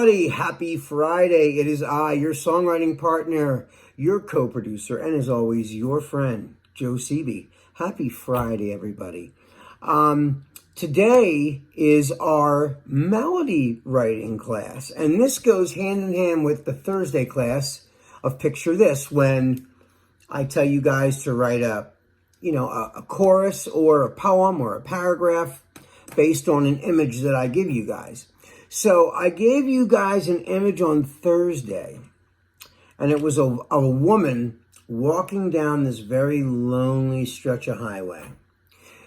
everybody. Happy Friday. It is I, your songwriting partner, your co-producer, and as always, your friend, Joe Seavey. Happy Friday, everybody. Today is our melody writing class, and this goes hand in hand with the Thursday class of Picture This, when I tell you guys to write a chorus or a poem or a paragraph based on an image that I give you guys. So I gave you guys an image on Thursday, and it was a woman walking down this very lonely stretch of highway.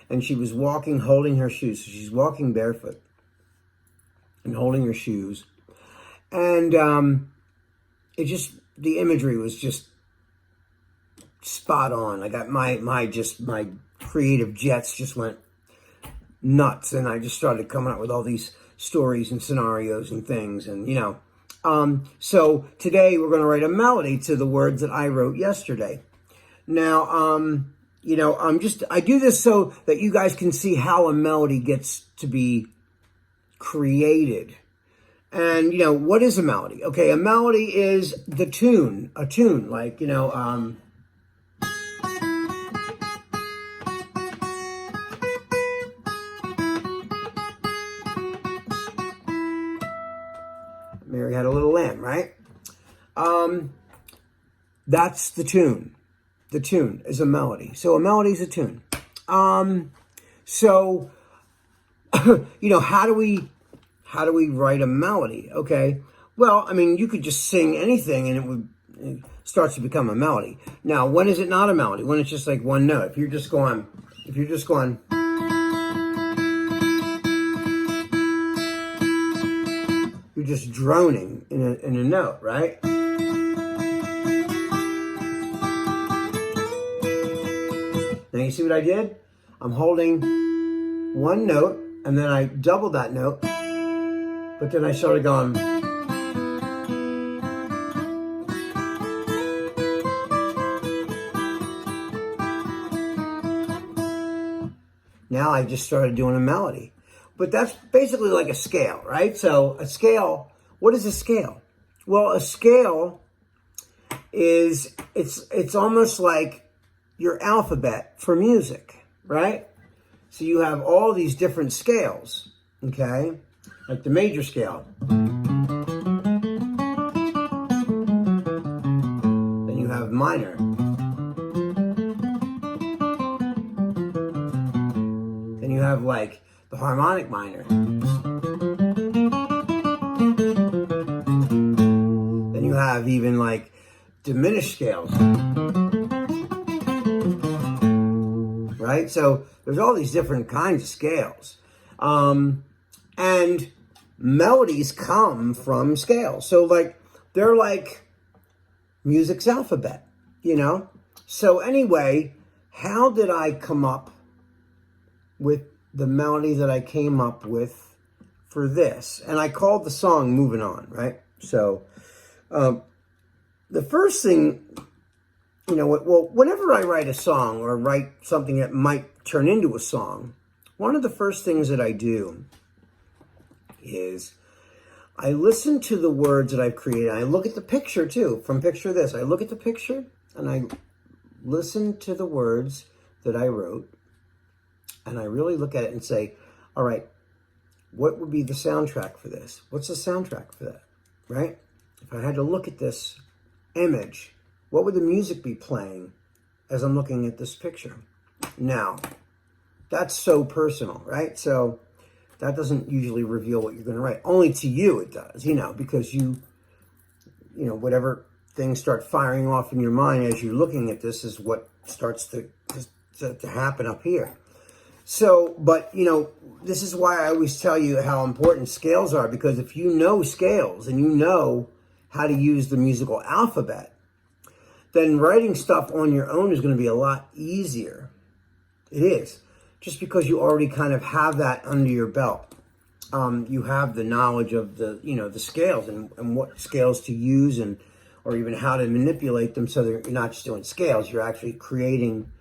And she was walking, holding her shoes. So she's walking barefoot and holding her shoes. And the imagery was just spot on. I got my creative jets just went nuts, and I just started coming up with all these stories and scenarios and things, and so today we're going to write a melody to the words that I wrote yesterday. Now, I do this so that you guys can see how a melody gets to be created. And, what is a melody? Okay, a melody is a tune, like, Mary had a little lamb, right? That's the tune. The tune is a melody. So a melody is a tune. So how do we write a melody? Okay. Well, I mean, you could just sing anything and it starts to become a melody. Now, when is it not a melody? When it's just like one note. If you're just going, you're just droning in a note, right? Now you see what I did? I'm holding one note, and then I doubled that note, but then I started going. Now I just started doing a melody. But that's basically like a scale, right? So a scale, what is a scale? Well, a scale is, it's almost like your alphabet for music, right? So you have all these different scales, okay? Like the major scale. Then you have minor. Then you have like the harmonic minor. Then you have even like diminished scales. Right? So there's all these different kinds of scales. And melodies come from scales. So like they're like music's alphabet, So anyway, how did I come up with the melody that I came up with for this? And I called the song Moving On, right? So the first thing, whenever I write a song or write something that might turn into a song, one of the first things that I do is I listen to the words that I've created. I look at the picture too, from Picture This. I look at the picture and I listen to the words that I wrote. And I really look at it and say, all right, what would be the soundtrack for this? What's the soundtrack for that, right? If I had to look at this image, what would the music be playing as I'm looking at this picture? Now, that's so personal, right? So that doesn't usually reveal what you're going to write. Only to you it does, because whatever things start firing off in your mind as you're looking at this is what starts to happen up here. So, but, this is why I always tell you how important scales are, because if you know scales and you know how to use the musical alphabet, then writing stuff on your own is going to be a lot easier. It is. Just because you already kind of have that under your belt. You have the knowledge of the scales and what scales to use or even how to manipulate them so that you're not just doing scales, you're actually creating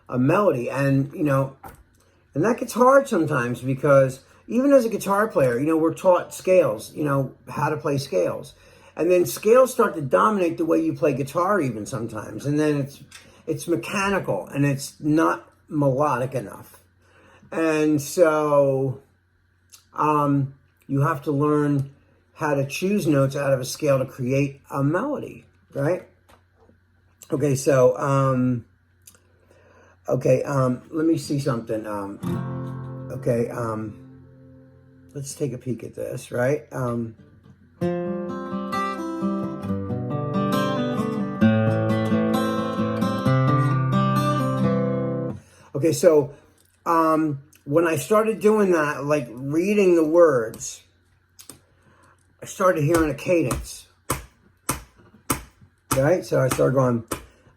a melody. And, and that gets hard sometimes because even as a guitar player, you know, we're taught scales, you know, how to play scales. And then scales start to dominate the way you play guitar even sometimes. And then it's mechanical and it's not melodic enough. And so you have to learn how to choose notes out of a scale to create a melody, right? Okay, so, let me see something. Let's take a peek at this, right? Okay, so when I started doing that, like reading the words, I started hearing a cadence, right? So I started going,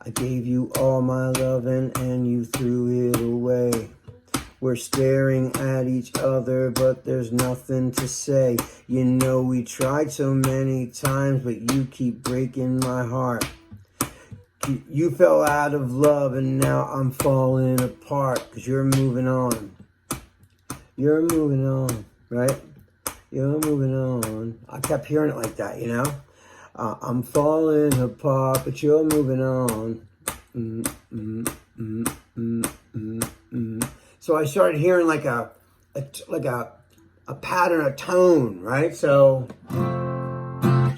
I gave you all my loving and you threw it away. We're staring at each other, but there's nothing to say. You know we tried so many times, but you keep breaking my heart. You fell out of love and now I'm falling apart because you're moving on. You're moving on, right? You're moving on. I kept hearing it like that, you know? I'm falling apart, but you're moving on. So I started hearing like a pattern, a tone, right? So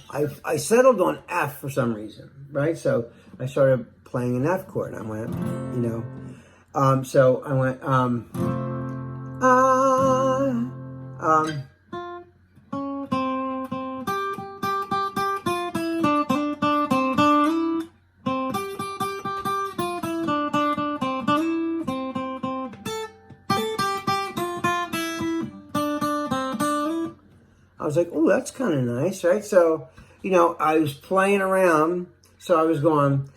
I settled on F for some reason, right? So I started playing an F chord, and I went, you know, so I went, I was like, oh, that's kind of nice, right? So, you know, I was playing around, so I was going,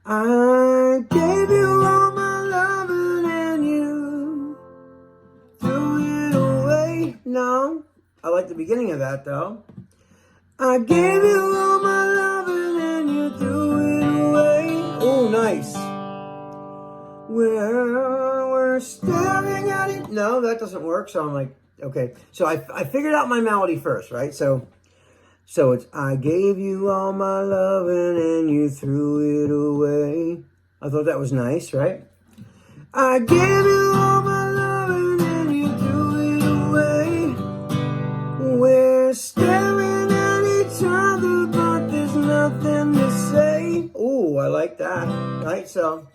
I gave you all my loving and you threw it away. No, I like the beginning of that, though. I gave you all my loving and you threw it away. Oh, nice. We're staring at it. No, that doesn't work, so I'm like, okay, so I figured out my melody first, right? So it's, I gave you all my loving and you threw it away. I thought that was nice, right? I gave you all my loving and you threw it away. We're staring at each other, but there's nothing to say. Oh, I like that, right? So,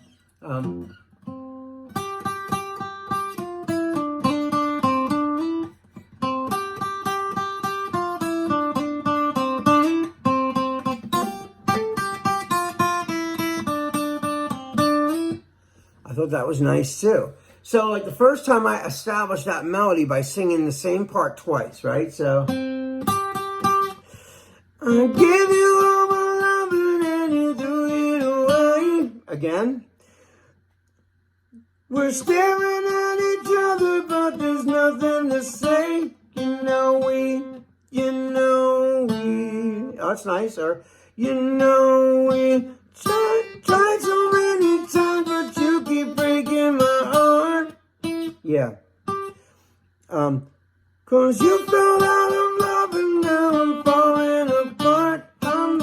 I thought that was nice too. So like the first time I established that melody by singing the same part twice, right? So I give you all my loving and you threw it away. Again. We're staring at each other, but there's nothing to say. You know we. Oh, that's nice. Or you know we tried so many times, but you keep breaking my heart. Yeah. Cause you fell out of love and now I'm falling apart. I'm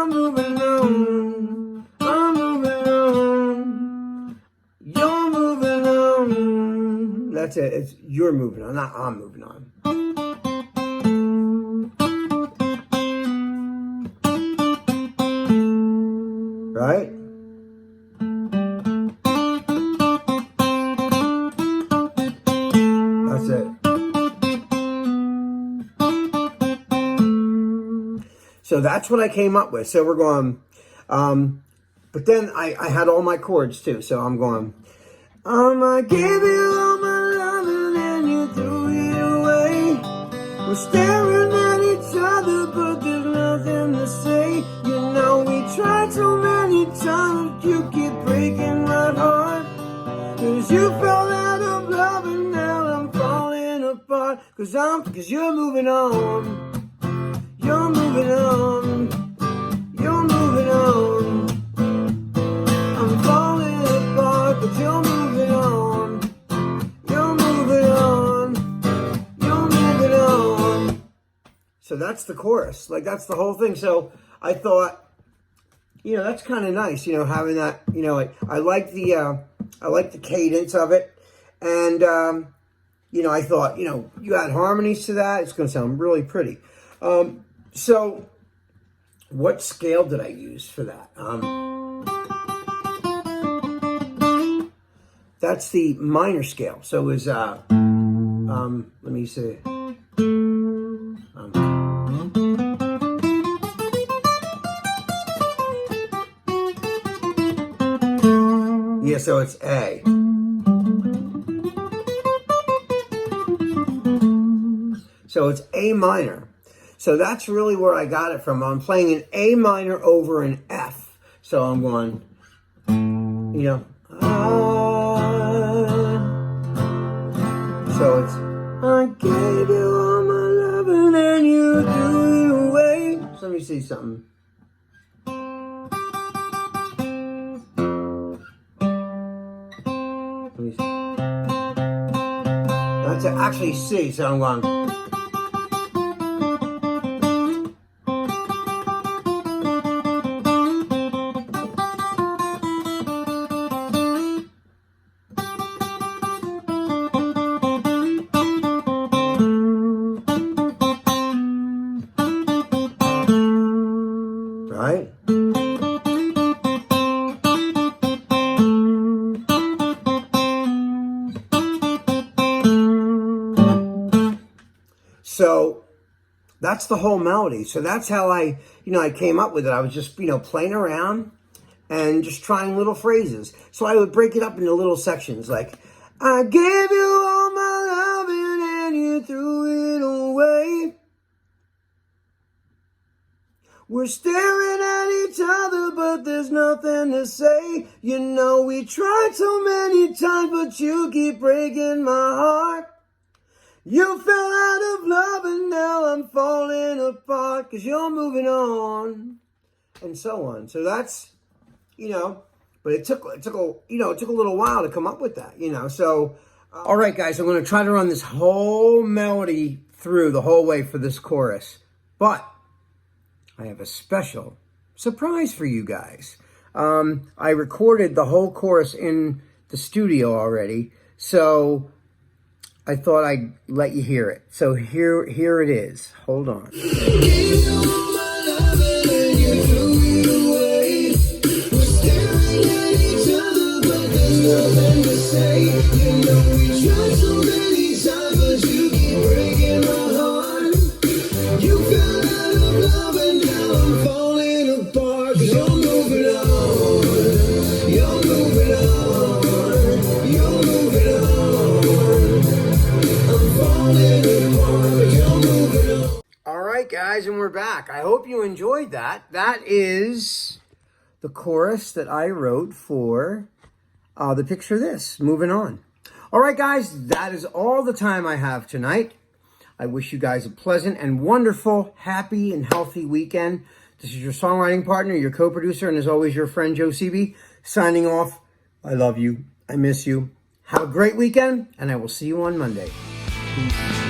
moving on. I'm moving on. You're moving on. That's it. It's you're moving on, not I'm moving on. Right? That's it. So that's what I came up with. So we're going, but then I had all my chords too. So I'm going, I gave you all my loving and you threw it away. We're staring at each other, but there's nothing to say. You know we tried so many times, you keep breaking my heart. Cause you fell out of love and now I'm falling apart. Cause you're moving on. You're moving on. You're moving on. I'm falling apart, but you're moving on. You're moving on. You're that's the chorus. Like, that's the whole thing. So I thought, that's kind of nice, having that, I like the cadence of it. And, I thought, you add harmonies to that, it's going to sound really pretty. So what scale did I use for that? That's the minor scale. So it was, let me see. Yeah, so it's A. So it's A minor. So that's really where I got it from. I'm playing an A minor over an F. So I'm going, so it's, I gave you all my love and then you threw it away. So let me see something. Let me see. That's actually C, so I'm going. Right? So that's the whole melody. So that's how I came up with it. I was just, playing around and just trying little phrases. So I would break it up into little sections like, I gave you all my loving and you threw it away. We're staring at each other, but there's nothing to say. We tried so many times, but you keep breaking my heart. You fell out of love and now I'm falling apart because you're moving on, and so on. So that's, but it took a little while to come up with that, So, all right, guys, I'm going to try to run this whole melody through the whole way for this chorus, but I have a special surprise for you guys. I recorded the whole chorus in the studio already, so I thought I'd let you hear it. So here it is. Hold on. Guys, and we're back. I hope you enjoyed that. That is the chorus that I wrote for the Picture This. Moving on. All right, guys, that is all the time I have tonight. I wish you guys a pleasant and wonderful, happy and healthy weekend. This is your songwriting partner, your co-producer, and as always, your friend Joe Seavey, signing off. I love you. I miss you. Have a great weekend, and I will see you on Monday. Peace.